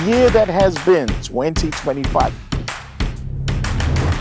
year that has been 2025.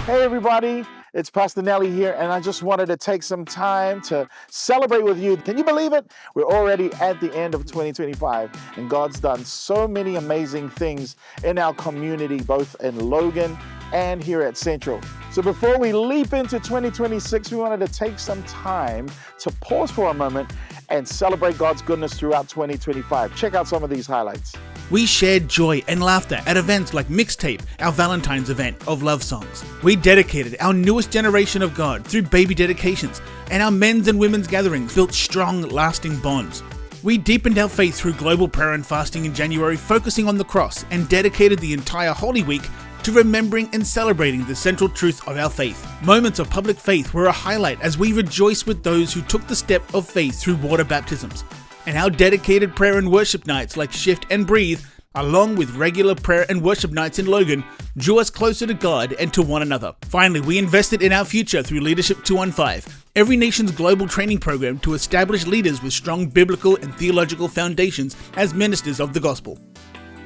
Hey everybody, it's Pastor Nelly here, and I just wanted to take some time to celebrate with you. Can you believe it? We're already at the end of 2025, and God's done so many amazing things in our community, both in Logan and here at Central. So before we leap into 2026, we wanted to take some time to pause for a moment and celebrate God's goodness throughout 2025. Check out some of these highlights. We shared joy and laughter at events like Mixtape, our Valentine's event of love songs. We dedicated our newest generation of God through baby dedications, and our men's and women's gatherings built strong, lasting bonds. We deepened our faith through global prayer and fasting in January, focusing on the cross, and dedicated the entire Holy Week to remembering and celebrating the central truth of our faith. Moments of public faith were a highlight as we rejoice with those who took the step of faith through water baptisms. And our dedicated prayer and worship nights like Shift and Breathe, along with regular prayer and worship nights in Logan, drew us closer to God and to one another. Finally, we invested in our future through Leadership 215, Every Nation's global training program to establish leaders with strong biblical and theological foundations as ministers of the gospel.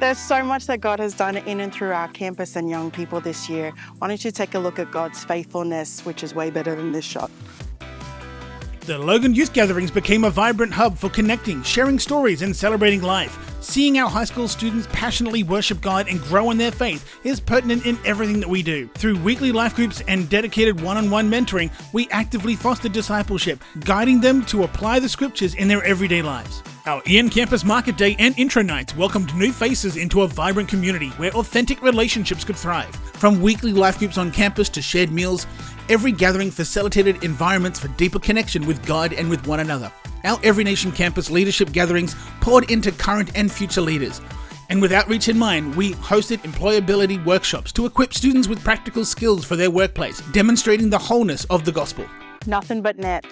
There's so much that God has done in and through our campus and young people this year. Why don't you take a look at God's faithfulness, which is way better than this shot. The Logan Youth Gatherings became a vibrant hub for connecting, sharing stories, and celebrating life. Seeing our high school students passionately worship God and grow in their faith is pertinent in everything that we do. Through weekly life groups and dedicated one-on-one mentoring, we actively foster discipleship, guiding them to apply the scriptures in their everyday lives. Our Ian Campus Market Day and Intro Nights welcomed new faces into a vibrant community where authentic relationships could thrive. From weekly life groups on campus to shared meals, every gathering facilitated environments for deeper connection with God and with one another. Our Every Nation Campus leadership gatherings poured into current and future leaders. And with outreach in mind, we hosted employability workshops to equip students with practical skills for their workplace, demonstrating the wholeness of the gospel. Nothing but net.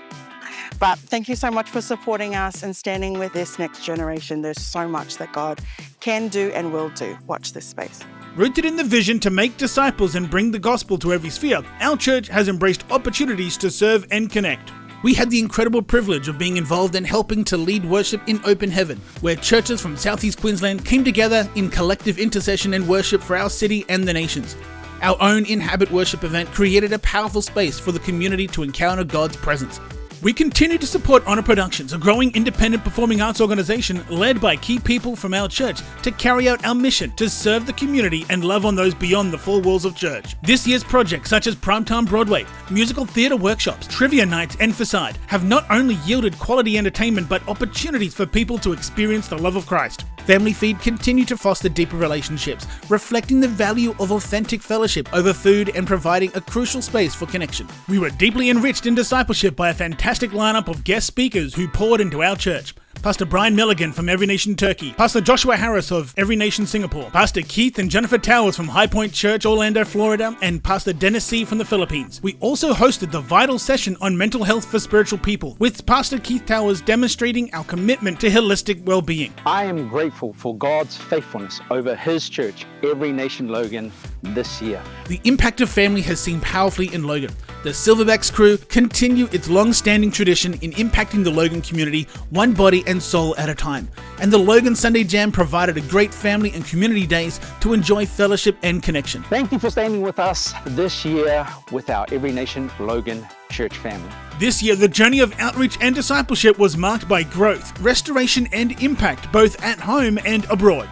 But thank you so much for supporting us and standing with this next generation. There's so much that God can do and will do. Watch this space. Rooted in the vision to make disciples and bring the gospel to every sphere, our church has embraced opportunities to serve and connect. We had the incredible privilege of being involved in helping to lead worship in Open Heaven, where churches from Southeast Queensland came together in collective intercession and worship for our city and the nations. Our own Inhabit worship event created a powerful space for the community to encounter God's presence. We continue to support Honor Productions, a growing independent performing arts organization led by key people from our church to carry out our mission to serve the community and love on those beyond the four walls of church. This year's projects such as Primetime Broadway, musical theatre workshops, trivia nights and Facade have not only yielded quality entertainment but opportunities for people to experience the love of Christ. Family Feed continue to foster deeper relationships, reflecting the value of authentic fellowship over food and providing a crucial space for connection. We were deeply enriched in discipleship by a fantastic lineup of guest speakers who poured into our church. Pastor Brian Milligan from Every Nation Turkey, Pastor Joshua Harris of Every Nation Singapore, Pastor Keith and Jennifer Towers from High Point Church, Orlando, Florida, and Pastor Dennis C. from the Philippines. We also hosted the Vital Session on Mental Health for Spiritual People, with Pastor Keith Towers demonstrating our commitment to holistic well-being. I am grateful for God's faithfulness over His church, Every Nation Logan, this year. The impact of family has seen powerfully in Logan. The Silverbacks crew continue its long-standing tradition in impacting the Logan community one body and soul at a time. And the Logan Sunday Jam provided a great family and community days to enjoy fellowship and connection. Thank you for standing with us this year with our Every Nation Logan church family. This year, the journey of outreach and discipleship was marked by growth, restoration, and impact both at home and abroad.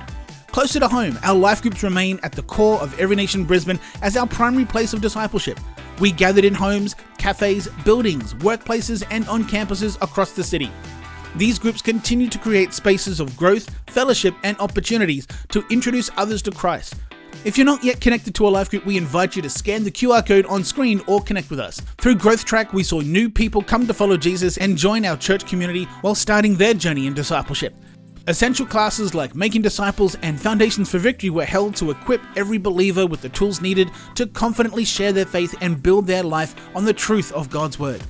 Closer to home, our life groups remain at the core of Every Nation Brisbane as our primary place of discipleship. We gathered in homes, cafes, buildings, workplaces, and on campuses across the city. These groups continue to create spaces of growth, fellowship, and opportunities to introduce others to Christ. If you're not yet connected to a life group, we invite you to scan the QR code on screen or connect with us. Through Growth Track, we saw new people come to follow Jesus and join our church community while starting their journey in discipleship. Essential classes like Making Disciples and Foundations for Victory were held to equip every believer with the tools needed to confidently share their faith and build their life on the truth of God's Word.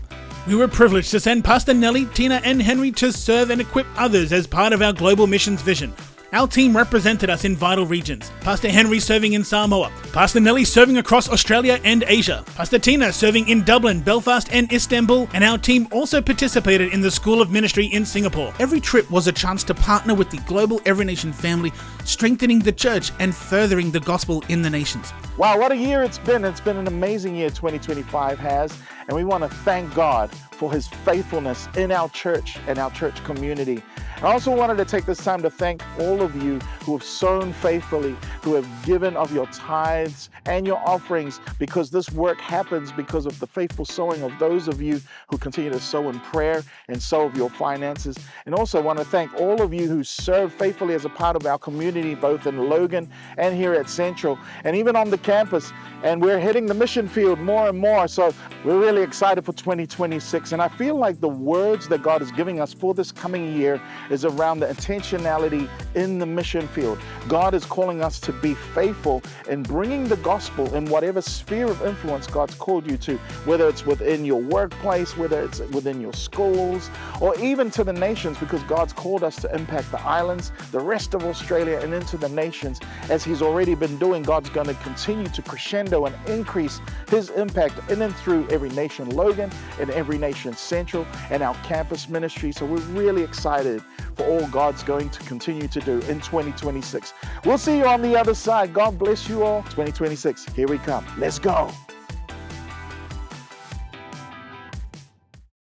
We were privileged to send Pastor Nelly, Tina, and Henry to serve and equip others as part of our global missions vision. Our team represented us in vital regions. Pastor Henry serving in Samoa, Pastor Nelly serving across Australia and Asia, Pastor Tina serving in Dublin, Belfast and Istanbul, and our team also participated in the School of Ministry in Singapore. Every trip was a chance to partner with the global Every Nation family, strengthening the church and furthering the gospel in the nations. Wow, what a year it's been. It's been an amazing year 2025 has, and we want to thank God for his faithfulness in our church and our church community. I also wanted to take this time to thank all of you who have sown faithfully, who have given of your tithes and your offerings, because this work happens because of the faithful sowing of those of you who continue to sow in prayer and sow of your finances. And also want to thank all of you who serve faithfully as a part of our community, both in Logan and here at Central, and even on the campus. And we're hitting the mission field more and more. So we're really excited for 2026. And I feel like the words that God is giving us for this coming year is around the intentionality in the mission field. God is calling us to be faithful in bringing the gospel in whatever sphere of influence God's called you to, whether it's within your workplace, whether it's within your schools, or even to the nations, because God's called us to impact the islands, the rest of Australia, and into the nations. As he's already been doing, God's going to continue to crescendo and increase his impact in and through Every Nation Logan and Every Nation Central and our campus ministry. So we're really excited for all God's going to continue to do in 2026. We'll see you on the other side. God bless you all. 2026, here we come. Let's go.